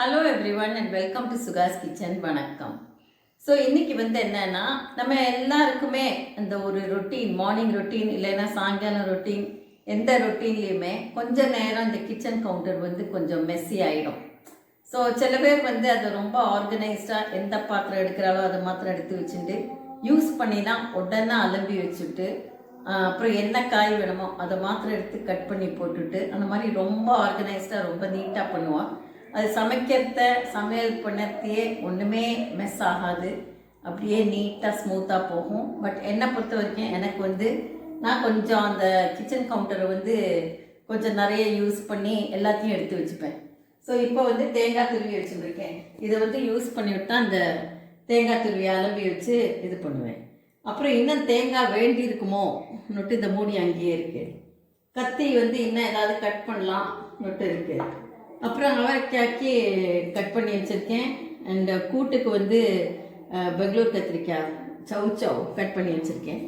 Hello everyone and welcome to Sukash kitchen. வணக்கம். So இன்றைக்கி என்னென்னா நம்ம எல்லாருக்குமே அந்த ஒரு ரொட்டீன், மார்னிங் ரொட்டீன் இல்லைன்னா சாயங்காலம் ரொட்டீன், எந்த ரொட்டீன்லேயுமே கொஞ்சம் நேரம் இந்த கிச்சன் கவுண்டர் கொஞ்சம் மெஸ்ஸி ஆகிடும். ஸோ சில பேர் அதை ரொம்ப ஆர்கனைஸ்டாக எந்த பாத்திரம் எடுக்கிறாலோ அதை மாத்திரம் எடுத்து வச்சுட்டு யூஸ் பண்ணினா உடனே அலம்பி வச்சுட்டு அப்புறம் என்ன காய் வேணுமோ அதை மாத்திரம் எடுத்து கட் பண்ணி போட்டுட்டு அந்த மாதிரி ரொம்ப ஆர்கனைஸ்டாக ரொம்ப நீட்டாக பண்ணுவான். அது சமையல் பண்ணத்தையே ஒன்றுமே மெஸ் ஆகாது, அப்படியே நீட்டாக ஸ்மூத்தாக போகும். பட் என்னை பொறுத்த வரைக்கும் எனக்கு நான் கொஞ்சம் அந்த கிச்சன் கவுண்டரை கொஞ்சம் நிறைய யூஸ் பண்ணி எல்லாத்தையும் எடுத்து வச்சுப்பேன். ஸோ இப்போ தேங்காய் துருவி வச்சுருக்கேன். இதை யூஸ் பண்ணிவிட்டா அந்த தேங்காய் துருவி அலம்பி வச்சு இது பண்ணுவேன். அப்புறம் இன்னும் தேங்காய் வேண்டி இருக்குமோ நொட்டு இந்த மூடி அங்கேயே இருக்குது. கத்தி இன்னும் ஏதாவது கட் பண்ணலாம் நொட்டு இருக்குது. அப்புறம் அவரைக்காய்க்கு கட் பண்ணி வச்சுருக்கேன். அண்ட் கூட்டுக்கு பெங்களூர் கத்திரிக்காய் சவு கட் பண்ணி வச்சுருக்கேன்.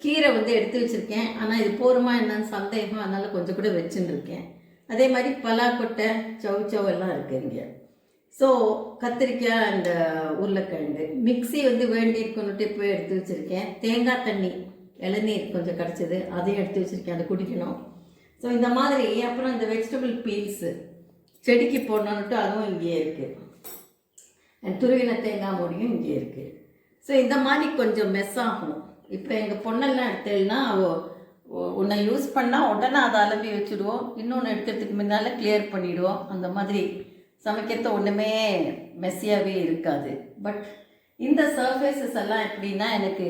கீரை எடுத்து வச்சுருக்கேன். ஆனால் இது போருமா என்னன்னு சந்தேகம், அதனால் கொஞ்சம் கூட வச்சுருக்கேன். அதே மாதிரி பலாக்கொட்டை சவு எல்லாம் இருக்குது இங்கே. ஸோ கத்திரிக்காய் அண்ட் உருளைக்கிழங்கு மிக்ஸி வேண்டி இருக்குன்னுட்டு போய் எடுத்து வச்சுருக்கேன். தேங்காய் தண்ணி இளநீர் கொஞ்சம் கிடச்சிது, அதையும் எடுத்து வச்சுருக்கேன், அதை குடிக்கணும். ஸோ இந்த மாதிரி அப்புறம் இந்த வெஜிடபிள் பீல்ஸு செடிக்கு போடணுன்ட்டு அதுவும் இங்கேயே இருக்குது. துருவின தேங்காய் மூடியும் இங்கே இருக்குது. ஸோ இந்த மாதிரி கொஞ்சம் மெஸ் ஆகணும். இப்போ எங்கள் பொண்ணெல்லாம் எடுத்தேன்னா உன்னை யூஸ் பண்ணால் உடனே அதை அலம்பி வச்சுடுவோம், இன்னொன்று எடுக்கிறதுக்கு முன்னால் கிளியர் பண்ணிவிடுவோம். அந்த மாதிரி சமைக்கிறது ஒன்றுமே மெஸ்ஸியாகவே இருக்காது. பட் இந்த சர்ஃபேஸஸ் எல்லாம் எப்படின்னா எனக்கு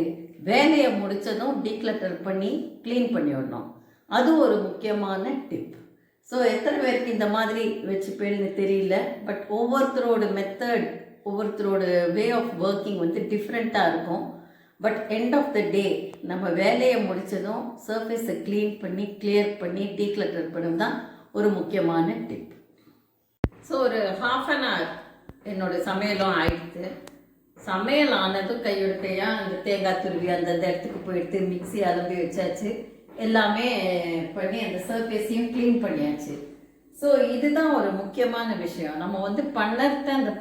வேலையை முடித்ததும் டீக்ளட்டர் பண்ணி க்ளீன் பண்ணி விடணும். அது ஒரு முக்கியமான டிப். ஸோ எத்தனை பேருக்கு இந்த மாதிரி வச்சுப்பேன்னு தெரியல. பட் ஒவ்வொருத்தரோட மெத்தட், ஒவ்வொருத்தரோட வே ஆஃப் ஒர்க்கிங் டிஃப்ரெண்ட்டாக இருக்கும். பட் எண்ட் ஆஃப் த டே நம்ம வேலையை முடித்ததும் சர்ஃபேஸை க்ளீன் பண்ணி கிளியர் பண்ணி டீக்ளட்டர் பண்ணது தான் ஒரு முக்கியமான டிப். ஸோ ஒரு ½ அன் ஹவர் என்னோடய சமையலும் ஆயிடுச்சு. சமையல் ஆனதும் கையெடுத்தையாக அந்த தேங்காய் துருவி அந்தந்த இடத்துக்கு போயிடுத்து மிக்ஸி அலம்பி வச்சாச்சு, எல்லாமே பண்ணி அந்த சர்ஃபேஸையும் க்ளீன் பண்ணியாச்சு. ஸோ இதுதான் ஒரு முக்கியமான விஷயம். நம்ம அந்த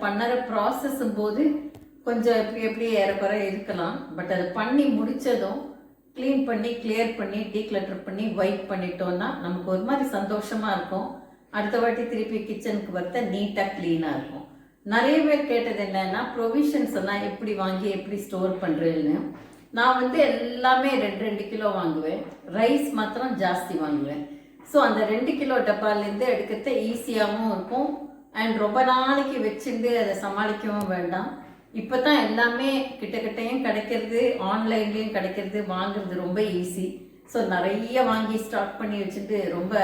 பண்ணுற ப்ராசஸும் போது கொஞ்சம் எப்படி ஏறக்குறை இருக்கலாம். பட் அதை பண்ணி முடித்ததும் க்ளீன் பண்ணி கிளியர் பண்ணி டீக்ளட்டர் பண்ணி வைப் பண்ணிட்டோன்னா நமக்கு ஒரு மாதிரி சந்தோஷமாக இருக்கும். அடுத்த வாட்டி திருப்பி கிச்சனுக்கு வரத்த நீட்டாக க்ளீனாக இருக்கும். நிறைய பேர் கேட்டது என்னன்னா ப்ரொவிஷன்ஸ் எல்லாம் எப்படி வாங்கி எப்படி ஸ்டோர் பண்ணுறேன்னு. நான் எல்லாமே 2 கிலோ வாங்குவேன். ரைஸ் மாத்திரம் ஜாஸ்தி வாங்குவேன். ஸோ அந்த 2 கிலோ டப்பாலேருந்து எடுக்கிறது ஈஸியாகவும் இருக்கும் அண்ட் ரொம்ப நாளைக்கு வச்சுட்டு அதை சமாளிக்கவும் வேண்டாம். இப்போ தான் எல்லாமே கிட்டக்கிட்டையும் கிடைக்கிறது, ஆன்லைன்லேயும் கிடைக்கிறது, வாங்குறது ரொம்ப ஈஸி. ஸோ நிறைய வாங்கி ஸ்டாக் பண்ணி வச்சுட்டு ரொம்ப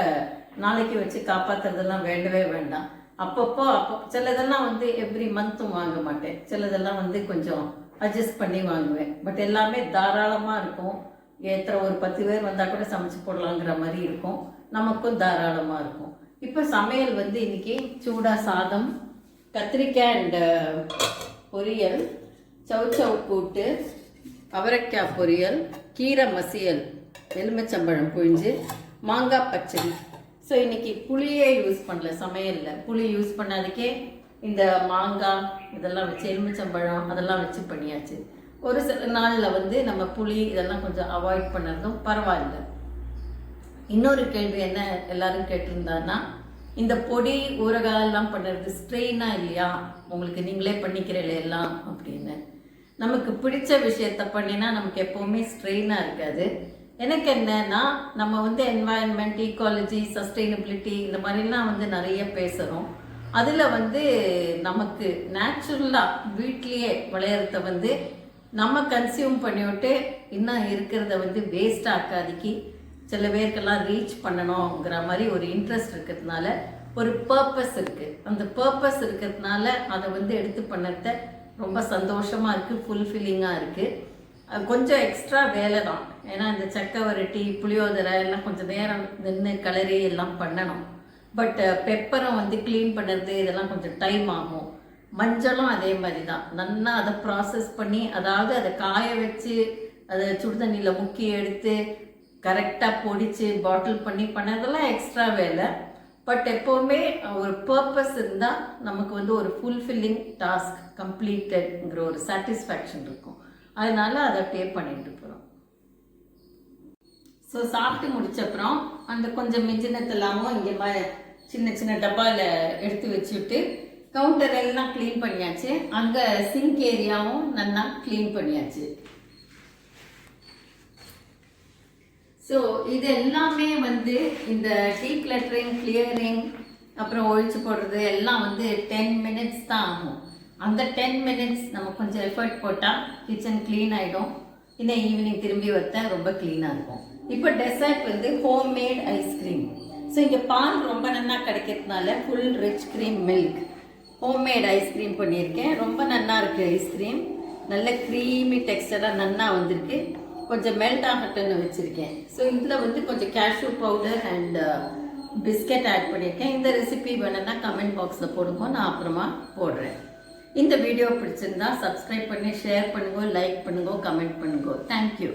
நாளைக்கு வச்சு காப்பாற்றுறதெல்லாம் வேண்டவே வேண்டாம். அப்பப்போ சிலதெல்லாம் எவ்ரி மந்த்தும் வாங்க மாட்டேன். சிலதெல்லாம் கொஞ்சம் அட்ஜஸ்ட் பண்ணி வாங்குவேன். பட் எல்லாமே தாராளமாக இருக்கும். ஒரு 10 பேர் வந்தால் கூட சமைச்சு போடலாங்கிற மாதிரி இருக்கும். நமக்கும் தாராளமாக இருக்கும். இப்போ சமையல் இன்னைக்கு சூடாக சாதம், கத்திரிக்காய் அண்ட் பொரியல், சவு கூட்டு, அவரைக்காய் பொரியல், கீரை மசியல், எலுமிச்சம்பழம் புழிஞ்சு, மாங்காய் பச்சடி. ஸோ இன்றைக்கி புளியே யூஸ் பண்ணல சமையலில். புளி யூஸ் பண்ணாதுக்கே இந்த மாங்காய் இதெல்லாம் வச்சு எலுமிச்சம்பழம் அதெல்லாம் வச்சு பண்ணியாச்சு. ஒரு சில நாளில் நம்ம புளி இதெல்லாம் கொஞ்சம் அவாய்ட் பண்ணுறதும் பரவாயில்ல. இன்னொரு கேள்வி என்ன எல்லாரும் கேட்டிருந்தான்னா, இந்த பொடி ஊறுகாய் எல்லாம் பண்ணுறது ஸ்ட்ரெயினா இல்லையா, உங்களுக்கு நீங்களே பண்ணிக்கிறீங்களே எல்லாம் அப்படின்னு. நமக்கு பிடிச்ச விஷயத்த பண்ணினா நமக்கு எப்போவுமே ஸ்ட்ரெயினாக இருக்காது. எனக்கு என்னன்னா நம்ம என்வாயன்மெண்ட், ஈக்காலஜி, சஸ்டைனபிலிட்டி இந்த மாதிரிலாம் நிறைய பேசுகிறோம். அதில் நமக்கு நேச்சுரலாக வீட்லேயே விளையிறத நம்ம கன்சியூம் பண்ணிவிட்டு இன்னும் இருக்கிறத வேஸ்ட் ஆக்காதிக்கு சில பேருக்கெல்லாம் ரீச் பண்ணணுங்கிற மாதிரி ஒரு இன்ட்ரெஸ்ட் இருக்கிறதுனால ஒரு பர்பஸ் இருக்குது. அந்த பர்பஸ் இருக்கிறதுனால அதை எடுத்து பண்ணத ரொம்ப சந்தோஷமாக இருக்குது, ஃபுல்ஃபில்லிங்காக இருக்குது. கொஞ்சம் எக்ஸ்ட்ரா வேலை தான். ஏன்னா இந்த சக்கை வரட்டி புளியோதரை எல்லாம் கொஞ்சம் நேரம் நின்று கலரி எல்லாம் பண்ணணும். பட் பெப்பரும் க்ளீன் பண்ணுறது இதெல்லாம் கொஞ்சம் டைம் ஆகும். மஞ்சளும் அதே மாதிரி தான். நல்லா அதை ப்ராசஸ் பண்ணி, அதாவது அதை காய வச்சு அதை சுடுதண்ணியில் முக்கி எடுத்து கரெக்டாக பொடிச்சு பாட்டில் பண்ணி பண்ணதெல்லாம் எக்ஸ்ட்ரா வேலை. பட் எப்போவுமே ஒரு பர்பஸ் இருந்தால் நமக்கு வந்து ஒரு ஃபுல்ஃபில்லிங் டாஸ்க் கம்ப்ளீட்டட்ங்கிற ஒரு சாட்டிஸ்ஃபேக்ஷன் இருக்கும். அதனால அதை டேப் பண்ணிட்டு போகிறோம். ஸோ சாப்பிட்டு முடிச்சப்புறம் அந்த கொஞ்சம் மிஞ்சினத்தெல்லாமும் இங்கே சின்ன சின்ன டப்பாவில் எடுத்து வச்சுட்டு கவுண்டர் எல்லாம் க்ளீன் பண்ணியாச்சு. அங்கே சிங்க் ஏரியாவும் நல்லா க்ளீன் பண்ணியாச்சு. ஸோ இது எல்லாமே வந்து இந்த டீக்ளட்டரிங், கிளியரிங், அப்புறம் ஒழிச்சு போடுறது எல்லாம் வந்து 10 minutes தான் ஆகும். அந்த 10 minutes நம்ம கொஞ்சம் எஃபர்ட் போட்டால் கிச்சன் க்ளீன் ஆகிடும். இன்னும் ஈவினிங் திரும்பி வைத்தா ரொம்ப க்ளீனாக இருக்கும். இப்போ டெசர்ட் வந்து ஹோம்மேட் ஐஸ்கிரீம். ஸோ இங்கே பால் ரொம்ப நல்லா கிடைக்கிறதுனால full rich cream milk homemade ice cream பண்ணியிருக்கேன். ரொம்ப நல்லா இருக்குது ஐஸ்கிரீம். நல்ல க்ரீமி டெக்ஸ்டராக நல்லா வந்திருக்கு. கொஞ்சம் மெல்ட் ஆகட்டுன்னு வச்சுருக்கேன். ஸோ இதில் வந்து கொஞ்சம் cashew powder and biscuit add பண்ணியிருக்கேன். இந்த ரெசிபி வேணுன்னா கமெண்ட் பாக்ஸில் போடுங்க, நான் அப்புறமா போடுறேன். இந்த வீடியோ பிடிச்சிருந்தா சப்ஸ்கிரைப் பண்ணி ஷேர் பண்ணுங்க, லைக் பண்ணுங்க, கமெண்ட் பண்ணுங்க. தேங்க்யூ.